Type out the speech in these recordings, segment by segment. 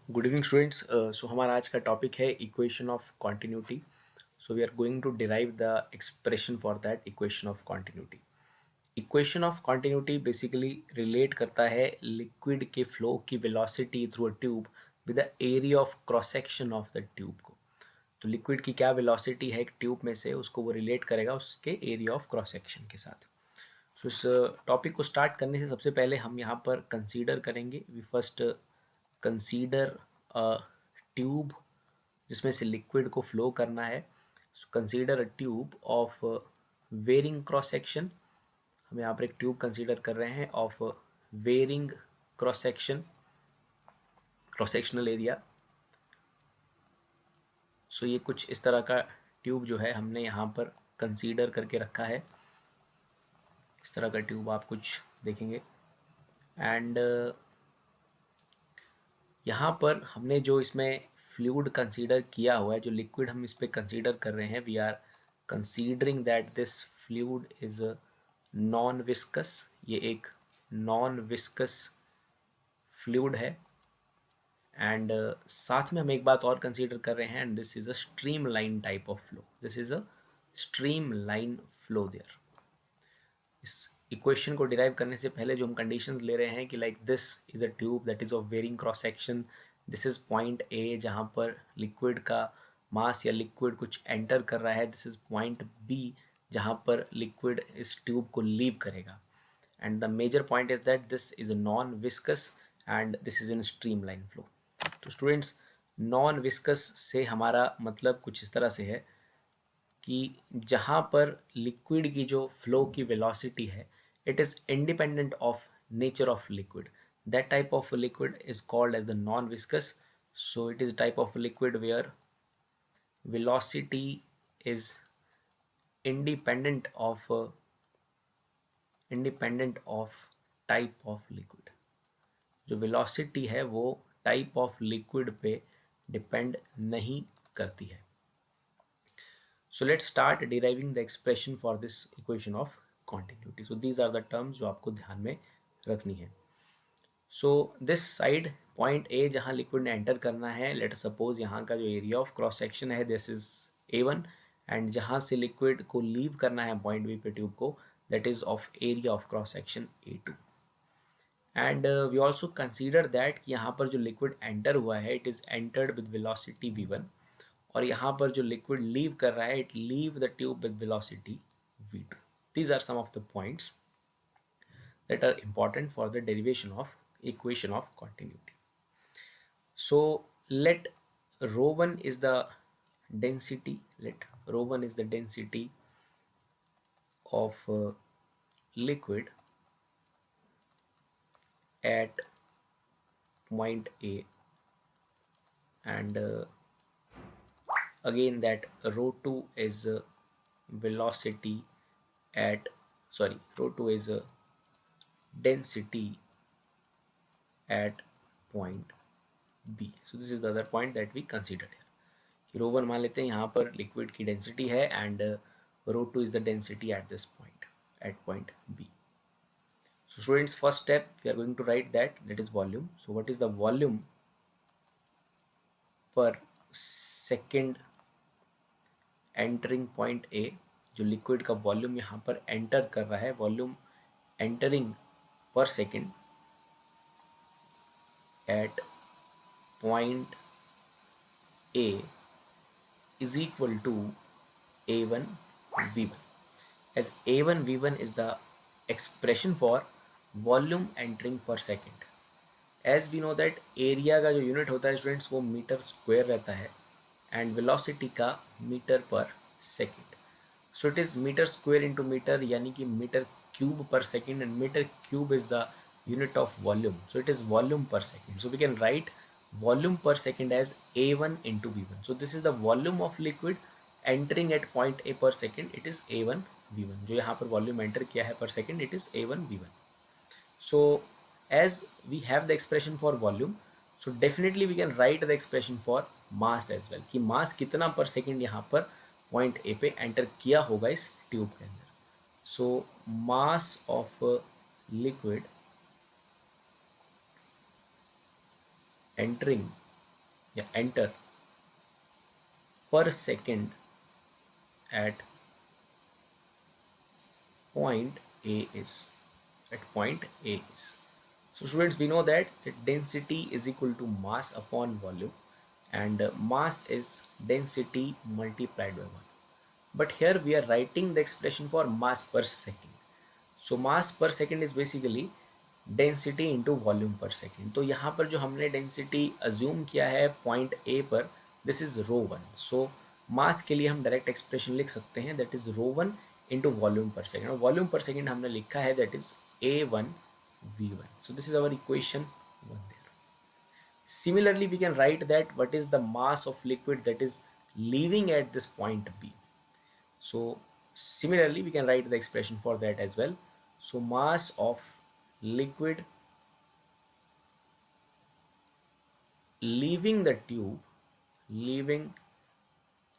Good evening students. सो हमारा आज का टॉपिक है equation of continuity. So we are going to derive the expression for that equation of continuity. Equation of continuity basically relate करता है liquid के flow की velocity through a tube with the area of cross section of the tube को। तो liquid की क्या velocity है एक ट्यूब में से, उसको वो रिलेट करेगा उसके एरिया ऑफ क्रॉस सेक्शन के साथ। सो इस टॉपिक को स्टार्ट करने से सबसे पहले हम यहाँ पर कंसीडर करेंगे, we first consider a tube जिसमें से लिक्विड को फ्लो करना है। So consider a tube of varying cross section. हम यहाँ पर एक ट्यूब कंसीडर कर रहे हैं of varying cross section, cross sectional area. So ये कुछ इस तरह का ट्यूब जो है हमने यहाँ पर कंसीडर करके रखा है। इस तरह का ट्यूब आप कुछ देखेंगे एंड यहाँ पर हमने जो इसमें फ्लूइड कंसीडर किया हुआ है, जो लिक्विड हम इस पे कंसीडर कर रहे हैं, we are considering that this fluid is non viscous. ये एक नॉन विस्कस फ्लूइड है एंड साथ में हम एक बात और कंसीडर कर रहे हैं, and this is a streamline type of flow. This is a streamline flow there. इस इक्वेशन को डिराइव करने से पहले जो हम कंडीशंस ले रहे हैं कि like this is a tube that is of varying cross section, this is point A जहाँ पर लिक्विड का मास या लिक्विड कुछ एंटर कर रहा है, दिस इज पॉइंट बी जहाँ पर लिक्विड इस ट्यूब को लीव करेगा, and the major point is that this is a non viscous and this is in streamline flow. तो स्टूडेंट्स, नॉन विस्कस से हमारा मतलब कुछ इस तरह से है कि जहाँ पर लिक्विड की जो फ्लो की वेलोसिटी है, it is independent of nature of liquid. That type of liquid is called as the non viscous. So it is a type of liquid where velocity is independent of type of liquid. जो velocity है वो type of liquid पे depend नहीं करती है. So let's start deriving the expression for this equation of continuity. So these are the terms जो आपको ध्यान में रखनी है. So this side point A जहाँ liquid ने enter करना है, let us suppose यहाँ का जो area of cross section है this is A1, and जहाँ से liquid को leave करना है point B पे tube को, that is of area of cross section A2. And we also consider that कि यहाँ पर जो liquid enter हुआ है it is entered with velocity V1, और यहाँ पर जो लिक्विड लीव कर रहा है it leave the tube with velocity v2. These are some of the points that are important for the derivation of equation of continuity. So let rho1 is the density, let rho1 is the density of liquid at point A, and again that rho2 is velocity at, sorry, rho2 is density at point B. So this is the other point that we considered here. कि रो one मान लेते हैं यहाँ पर liquid की density है and rho two is the density at this point, at point B. So students, first step we are going to write that is volume. So what is the volume per second entering point A? जो liquid का volume यहाँ पर enter कर रहा है, volume entering per second at point A is equal to A1 V1, as A1 V1 is the expression for volume entering per second. As we know that area का जो unit होता है students वो metre square रहता है and velocity का metre पर second. So it is metre square into metre, यानी कि मीटर क्यूब पर second, and metre cube is the unit of volume, so it is volume per second. So we can write volume per second as A1 into V1. So this is the volume of liquid entering at point A per second, it is A1 V1. जो यहाँ पर volume enter किया है per second, it is A1 V1. So as we have the expression for volume, so definitely we can write the expression for mass as well, कि mass कितना per second यहाँ पर point A पे enter किया होगा इस tube के अंदर. So mass of liquid entering या enter per second at point A is. At point A is. So students, we know that the density is equal to mass upon volume, and mass is density multiplied by volume. But here we are writing the expression for mass per second. So mass per second is basically density into volume पर second. तो यहाँ पर जो हमने density assume किया है point A पर, this is rho one. So mass के लिए हम डायरेक्ट एक्सप्रेशन लिख सकते हैं, that is rho one into volume पर सेकेंड. वॉल्यूम पर सेकेंड हमने लिखा है that is A one V one. So this is our equation one there. Similarly, we can write that what is the mass of liquid that is leaving at this point B. So similarly, we can write the expression for that as well. So mass of liquid leaving the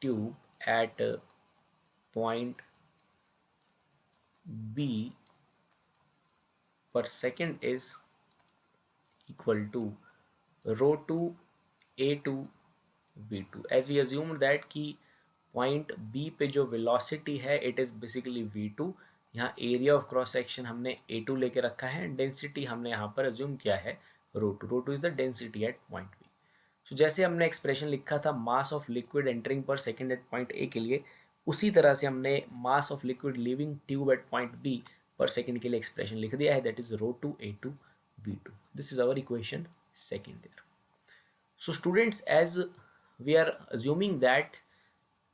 tube at point B per second is equal to rho 2 a2 v2. as we assumed that कि point B पे जो velocity है it is basically v2. यहाँ area of cross section हमने a2 लेके रखा है, density हमने यहाँ पर अज्यूम किया है rho two is the density at point B. So जैसे हमने एक्सप्रेशन लिखा था mass of liquid entering per second at point A के लिए, उसी तरह से हमने mass of liquid leaving tube at point B per second के लिए एक्सप्रेशन लिख दिया है, that is rho two a2 v2. This is our equation second there. So students, as we are assuming that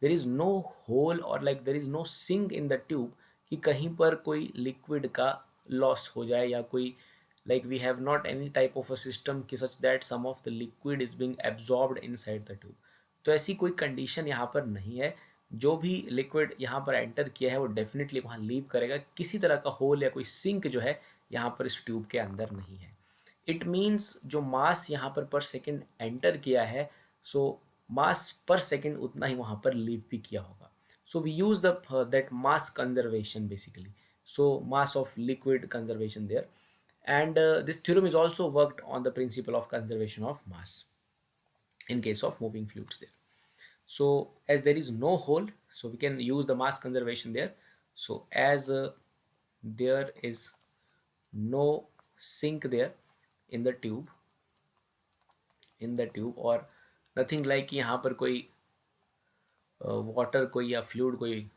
there is no hole or like there is no sink in the tube कि कहीं पर कोई liquid का loss हो जाए या कोई like we have not any type of a system कि such that some of the liquid is being absorbed inside the tube. तो ऐसी कोई कंडीशन यहाँ पर नहीं है. जो भी लिक्विड यहाँ पर एंटर किया है वो डेफिनेटली वहाँ लीव करेगा. किसी तरह का होल या कोई सिंक जो है यहाँ पर इस ट्यूब के अंदर नहीं है. इट मीन्स जो मास यहाँ पर सेकेंड एंटर किया है, सो मास पर सेकेंड उतना ही वहाँ पर लीव भी किया होगा. So we use the that mass conservation basically. So mass of liquid conservation there, and this theorem is also worked on the principle of conservation of mass in case of moving fluids there. So as there is no hole, so we can use the mass conservation there. So as there is no sink there in the tube और nothing like यहाँ पर कोई water कोई या fluid कोई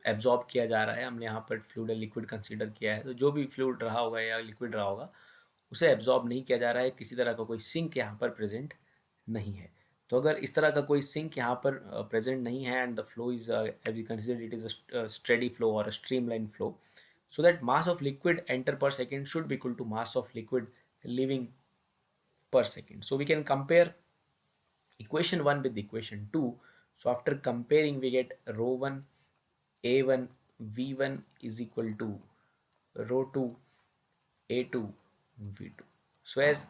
absorb किया जा रहा है. हमने यहाँ पर फ्लूइड या लिक्विड कंसीडर किया है, तो जो भी फ्लूइड रहा होगा या लिक्विड रहा होगा उसे एब्जॉर्ब नहीं किया जा रहा है. किसी तरह का कोई सिंक यहाँ पर प्रेजेंट नहीं है. तो अगर इस तरह का कोई सिंक यहाँ पर प्रेजेंट नहीं है and the flow is as you consider it is a steady flow और a streamline flow, so that mass of liquid enter per second should be equal to mass of liquid leaving per second. So we can compare equation 1 with equation 2. So after comparing we get rho 1 a1 v1 is equal to rho 2 a2 v2. So as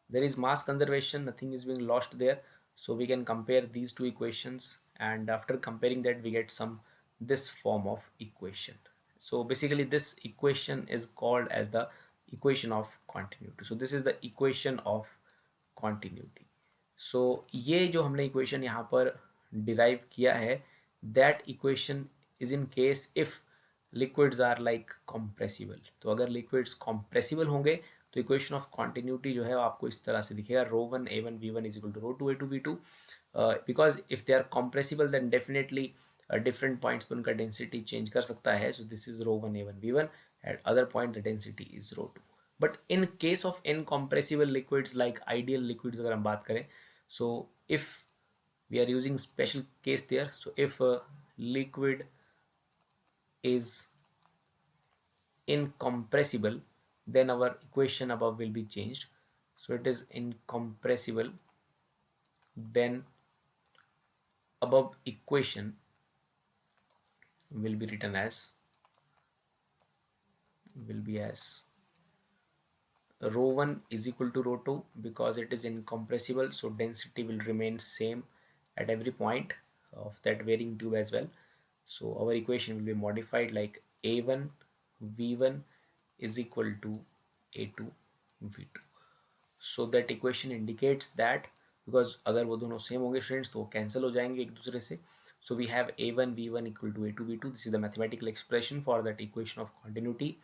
there is mass conservation, nothing is being lost there, so we can compare these two equations, and after comparing that we get some this form of equation. So basically this equation is called as the equation of continuity. So this is the equation of continuity. So ये जो हमने equation यहाँ पर derive किया है, that equation is in case if liquids are like compressible. तो अगर liquids compressible होंगे तो इक्वेशन ऑफ कॉन्टिन्यूटी जो है आपको इस तरह से दिखेगा, rho one A one V one is equal to rho two A two V two. Because if they are compressible then definitely different points पर उनका डेंसिटी चेंज कर सकता है. So this is rho one A one V one, at other point the density is rho two. But in case of incompressible liquids like ideal liquids अगर हम बात करें, so if we are using special case there, so if liquid is incompressible, then our equation above will be changed. So it is incompressible, then above equation will be written as rho 1 is equal to rho 2 because it is incompressible, so density will remain same at every point of that varying tube as well. So our equation will be modified like a1 v1 is equal to a2 v2. So that equation indicates that because अगर वो दोनों same होंगे students तो वो cancel हो जाएंगे एक दूसरे से. So we have a1 v1 equal to a2 v2. This is the mathematical expression for that equation of continuity.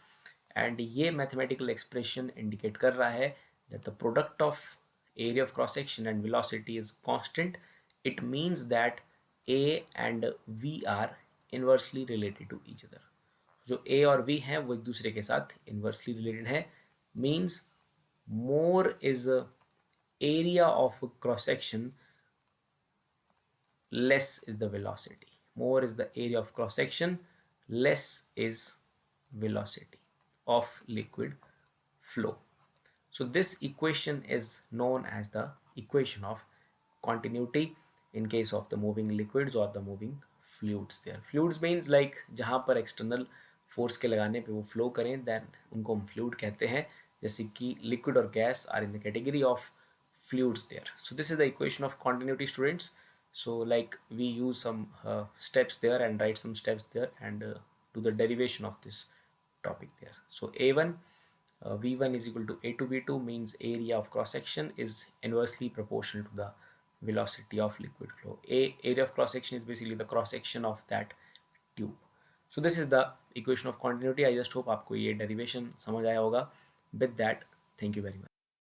And ये मैथमेटिकल एक्सप्रेशन इंडिकेट कर रहा है that the product of area of cross section and velocity is constant. It means that a and v are inversely related to each other. जो a और v हैं वो एक दूसरे के साथ inversely related है. Means more is area of cross section, less is the velocity. More is the area of cross section, less is velocity of liquid flow. So this equation is known as the equation of continuity in case of the moving liquids or the moving fluids there. Fluids means like जहाँ पर external force के लगाने पे वो flow करें then उनको हम fluid कहते हैं. जैसे कि liquid और gas are in the category of fluids there. So this is the equation of continuity, students. So like we use some steps there and write some steps there and do the derivation of this topic there. So a1 v1 is equal to a2 v2 means area of cross section is inversely proportional to the velocity of liquid flow. Area of cross section is basically the cross section of that tube. So this is the equation of continuity. I just hope आपको ये derivation समझ आया होगा. With that, thank you very much.